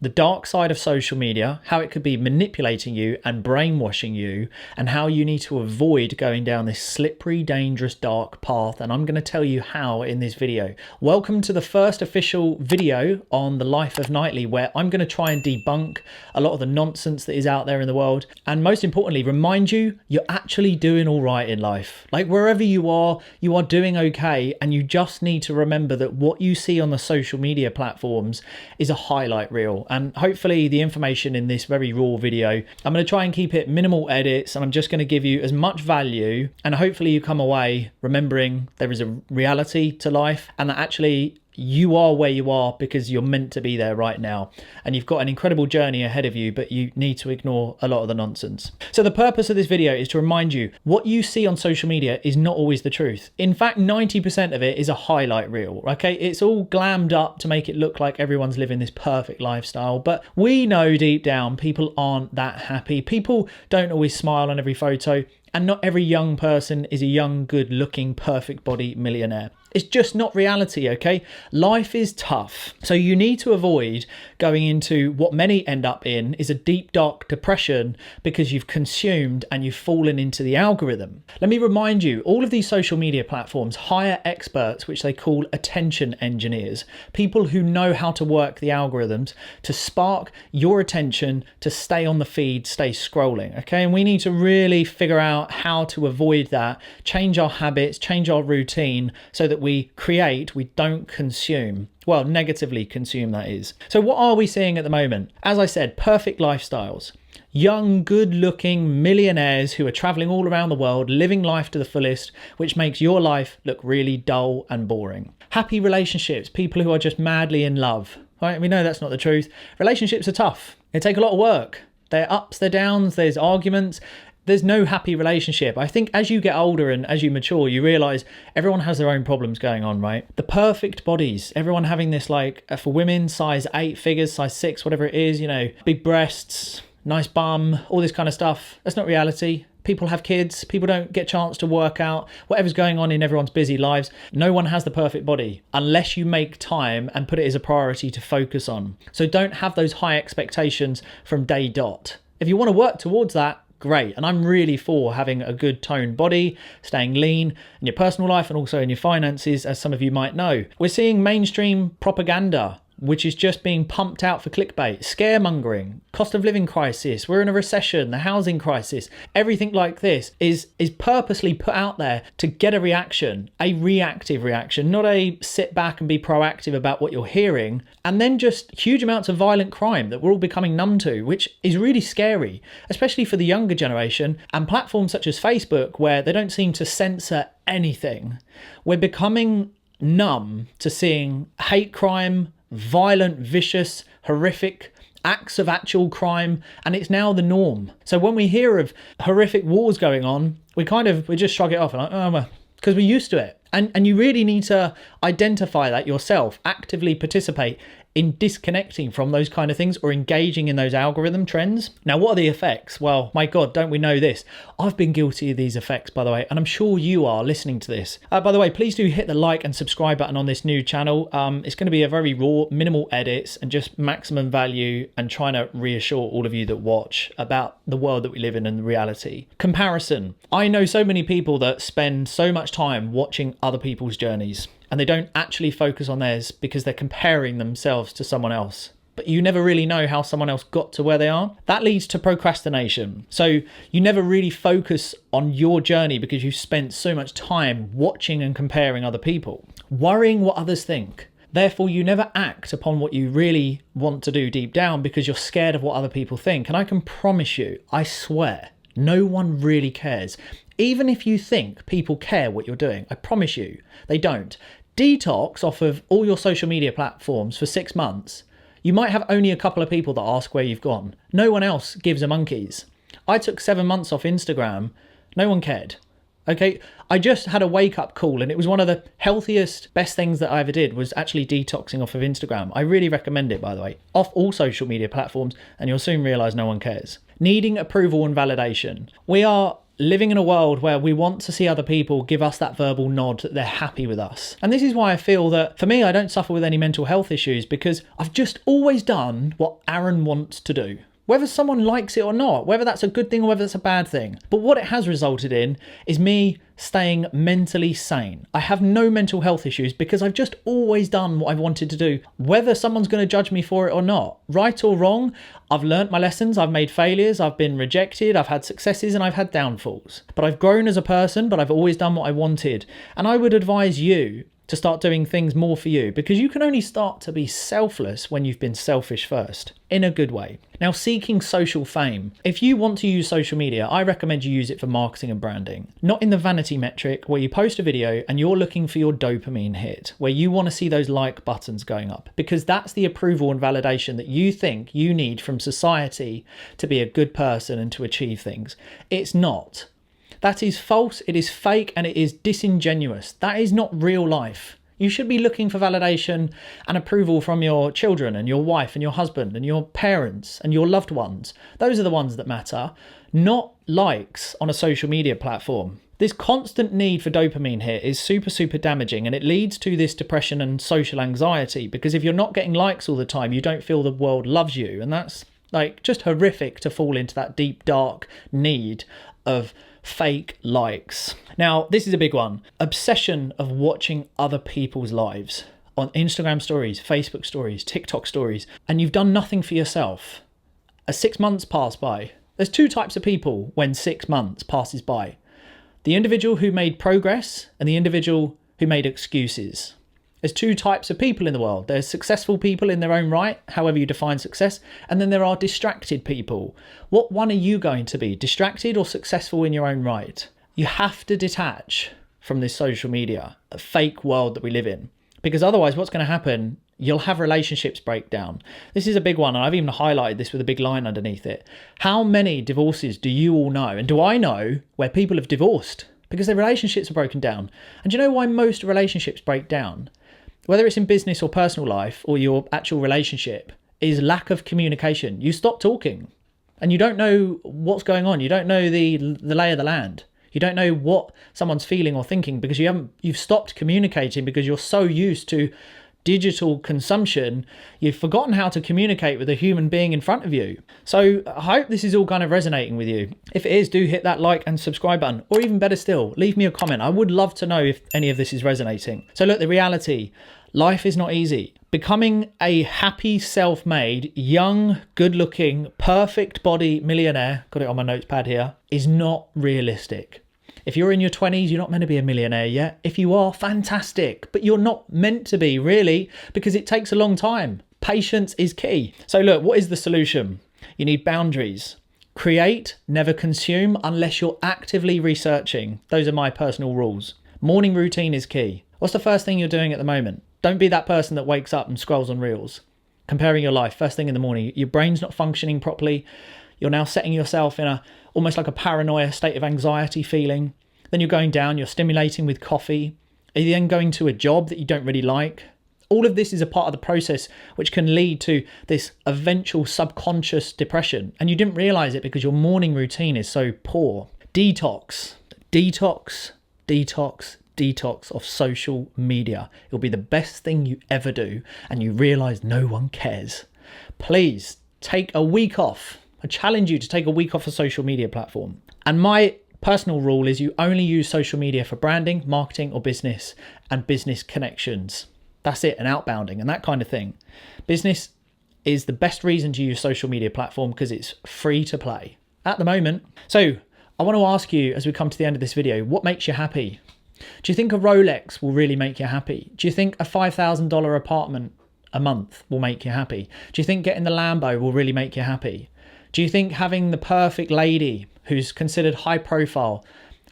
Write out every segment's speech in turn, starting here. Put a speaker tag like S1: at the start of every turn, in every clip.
S1: the dark side of social media, how it could be manipulating you and brainwashing you, and how you need to avoid going down this slippery, dangerous, dark path. And I'm going to tell you how in this video. Welcome to the first official video on the life of Knightley, where I'm going to try and debunk a lot of the nonsense that is out there in the world. And most importantly, remind you, you're actually doing all right in life. Like wherever you are doing okay. And you just need to remember that what you see on the social media platforms is a highlight reel. And hopefully the information in this very raw video, I'm going to try and keep it minimal edits, and I'm just going to give you as much value, and hopefully you come away remembering there is a reality to life, and that actually you are where you are because you're meant to be there right now, and you've got an incredible journey ahead of you, but you need to ignore a lot of the nonsense. So the purpose of this video is to remind you what you see on social media is not always the truth. In fact, 90% of it is a highlight reel, okay? It's all glammed up to make it look like everyone's living this perfect lifestyle, but we know deep down people aren't that happy. People don't always smile on every photo, and not every young person is a young, good-looking, perfect body millionaire. It's just not reality, okay? Life is tough. So you need to avoid going into what many end up in is a deep, dark depression because you've consumed and you've fallen into the algorithm. Let me remind you, all of these social media platforms hire experts, which they call attention engineers, people who know how to work the algorithms to spark your attention to stay on the feed, stay scrolling, okay? And we need to really figure out how to avoid that, change our habits, change our routine so that we create, we don't consume. Well, negatively consume, that is. So what are we seeing at the moment? As I said, perfect lifestyles. Young, good-looking millionaires who are traveling all around the world, living life to the fullest, which makes your life look really dull and boring. Happy relationships, people who are just madly in love. Right? We know that's not the truth. Relationships are tough. They take a lot of work. They're ups, they're downs, there's arguments. There's no happy relationship. I think as you get older and as you mature, you realize everyone has their own problems going on, right? The perfect bodies, everyone having this, like, for women, size 8 figures, size 6, whatever it is, you know, big breasts, nice bum, all this kind of stuff. That's not reality. People have kids, people don't get a chance to work out, whatever's going on in everyone's busy lives. No one has the perfect body unless you make time and put it as a priority to focus on. So don't have those high expectations from day dot. If you want to work towards that, great. And I'm really for having a good toned body, staying lean in your personal life and also in your finances, as some of you might know. We're seeing mainstream propaganda, which is just being pumped out for clickbait, scaremongering, cost of living crisis, we're in a recession, the housing crisis, everything like this is purposely put out there to get a reaction, a reactive reaction, not a sit back and be proactive about what you're hearing, and then just huge amounts of violent crime that we're all becoming numb to, which is really scary, especially for the younger generation, and platforms such as Facebook, where they don't seem to censor anything. We're becoming numb to seeing hate crime, violent, vicious, horrific acts of actual crime, and it's now the norm. So when we hear of horrific wars going on, we just shrug it off and like, oh, well, because we're used to it. And you really need to identify that yourself, actively participate in disconnecting from those kind of things or engaging in those algorithm trends. Now, what are the effects? Well, my God, don't we know this? I've been guilty of these effects, by the way, and I'm sure you are listening to this. By the way, please do hit the like and subscribe button on this new channel. It's going to be a very raw, minimal edits and just maximum value, and trying to reassure all of you that watch about the world that we live in and the reality. Comparison. I know so many people that spend so much time watching other people's journeys, and they don't actually focus on theirs because they're comparing themselves to someone else. But you never really know how someone else got to where they are. That leads to procrastination. So you never really focus on your journey because you've spent so much time watching and comparing other people, worrying what others think. Therefore, you never act upon what you really want to do deep down because you're scared of what other people think. And I can promise you, I swear, no one really cares. Even if you think people care what you're doing, I promise you, they don't. Detox off of all your social media platforms for 6 months. You might have only a couple of people that ask where you've gone. No one else gives a monkey's. I took 7 months off Instagram. No one cared. Okay, I just had a wake-up call, and it was one of the healthiest, best things that I ever did was actually detoxing off of Instagram. I really recommend it, by the way. Off all social media platforms, and you'll soon realise no one cares. Needing approval and validation. We are living in a world where we want to see other people give us that verbal nod that they're happy with us. And this is why I feel that, for me, I don't suffer with any mental health issues, because I've just always done what Aaron wants to do. Whether someone likes it or not, whether that's a good thing or whether it's a bad thing. But what it has resulted in is me staying mentally sane. I have no mental health issues because I've just always done what I've wanted to do. Whether someone's going to judge me for it or not, right or wrong, I've learnt my lessons, I've made failures, I've been rejected, I've had successes and I've had downfalls. But I've grown as a person, but I've always done what I wanted. And I would advise you to start doing things more for you, because you can only start to be selfless when you've been selfish first, in a good way. Now, seeking social fame. If you want to use social media, I recommend you use it for marketing and branding, not in the vanity metric where you post a video and you're looking for your dopamine hit, where you want to see those like buttons going up, because that's the approval and validation that you think you need from society to be a good person and to achieve things. It's not. That is false, it is fake, and it is disingenuous. That is not real life. You should be looking for validation and approval from your children and your wife and your husband and your parents and your loved ones. Those are the ones that matter, not likes on a social media platform. This constant need for dopamine here is super, super damaging, and it leads to this depression and social anxiety, because if you're not getting likes all the time, you don't feel the world loves you. And that's like just horrific to fall into that deep, dark need of fake likes. Now, this is a big one. Obsession of watching other people's lives on Instagram stories, Facebook stories, TikTok stories, and you've done nothing for yourself. As 6 months pass by, there's two types of people when 6 months passes by. The individual who made progress and the individual who made excuses. There's two types of people in the world. There's successful people in their own right, however you define success, and then there are distracted people. What one are you going to be, distracted or successful in your own right? You have to detach from this social media, a fake world that we live in, because otherwise what's going to happen, you'll have relationships break down. This is a big one, and I've even highlighted this with a big line underneath it. How many divorces do you all know, and do I know, where people have divorced because their relationships are broken down? And do you know why most relationships break down? Whether it's in business or personal life or your actual relationship, is lack of communication. You stop talking and you don't know what's going on. You don't know the lay of the land. You don't know what someone's feeling or thinking because you've stopped communicating because you're so used to digital consumption, you've forgotten how to communicate with a human being in front of you. So I hope this is all kind of resonating with you. If it is, do hit that like and subscribe button, or even better still, leave me a comment. I would love to know if any of this is resonating. So look, the reality, life is not easy. Becoming a happy, self-made, young, good-looking, perfect body millionaire, got it on my notepad here, is not realistic. If you're in your 20s, you're not meant to be a millionaire yet. If you are, fantastic. But you're not meant to be, really, because it takes a long time. Patience is key. So look, what is the solution? You need boundaries. Create, never consume unless you're actively researching. Those are my personal rules. Morning routine is key. What's the first thing you're doing at the moment? Don't be that person that wakes up and scrolls on reels. Comparing your life first thing in the morning. Your brain's not functioning properly. You're now setting yourself in almost like a paranoia state of anxiety feeling. Then you're going down, you're stimulating with coffee. Are you then going to a job that you don't really like? All of this is a part of the process which can lead to this eventual subconscious depression. And you didn't realize it because your morning routine is so poor. Detox, detox, detox, detox of social media. It'll be the best thing you ever do, and you realize no one cares. Please take a week off. I challenge you to take a week off a social media platform. And my personal rule is you only use social media for branding, marketing, or business and business connections. That's it, and outbounding and that kind of thing. Business is the best reason to use social media platform because it's free to play at the moment. So I want to ask you, as we come to the end of this video, what makes you happy? Do you think a Rolex will really make you happy? Do you think a $5,000 apartment a month will make you happy? Do you think getting the Lambo will really make you happy? Do you think having the perfect lady who's considered high profile,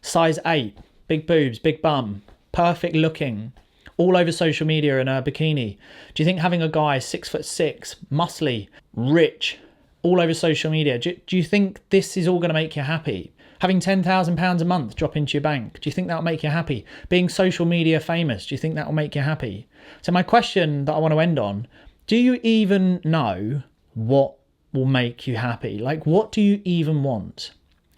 S1: size 8, big boobs, big bum, perfect looking, all over social media in a bikini? Do you think having a guy 6'6", muscly, rich, all over social media, do you think this is all going to make you happy? Having £10,000 a month drop into your bank, do you think that'll make you happy? Being social media famous, do you think that'll make you happy? So my question that I want to end on, do you even know what will make you happy? Like, what do you even want?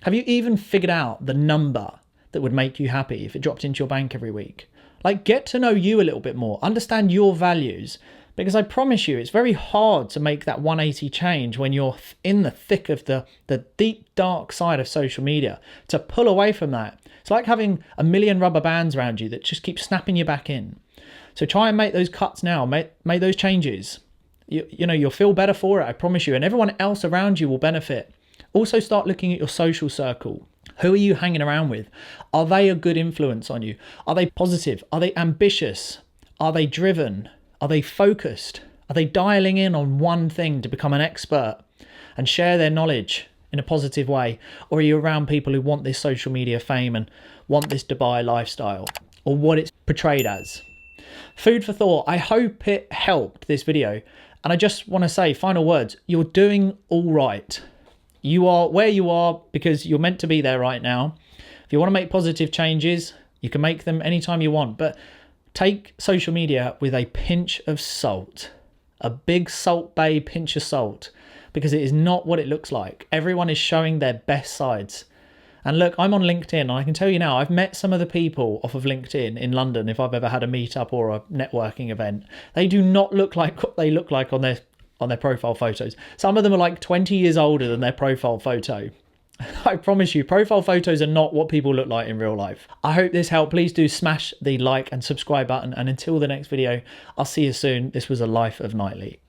S1: Have you even figured out the number that would make you happy if it dropped into your bank every week? Like, get to know you a little bit more, understand your values, because I promise you, it's very hard to make that 180 change when you're in the thick of the deep, dark side of social media. To pull away from that, it's like having a million rubber bands around you that just keep snapping you back in. So try and make those cuts now, make those changes. You know, you'll feel better for it, I promise you, and everyone else around you will benefit. Also start looking at your social circle. Who are you hanging around with? Are they a good influence on you? Are they positive? Are they ambitious? Are they driven? Are they focused? Are they dialing in on one thing to become an expert and share their knowledge in a positive way? Or are you around people who want this social media fame and want this Dubai lifestyle, or what it's portrayed as? Food for thought. I hope it helped, this video. And I just want to say, final words, you're doing all right. You are where you are because you're meant to be there right now. If you want to make positive changes, you can make them anytime you want, but take social media with a pinch of salt, a big Salt Bay pinch of salt, because it is not what it looks like. Everyone is showing their best sides. And look, I'm on LinkedIn, and I can tell you now, I've met some of the people off of LinkedIn in London, if I've ever had a meetup or a networking event. They do not look like what they look like on their profile photos. Some of them are like 20 years older than their profile photo. I promise you, profile photos are not what people look like in real life. I hope this helped. Please do smash the like and subscribe button. And until the next video, I'll see you soon. This was a Life of Knightley.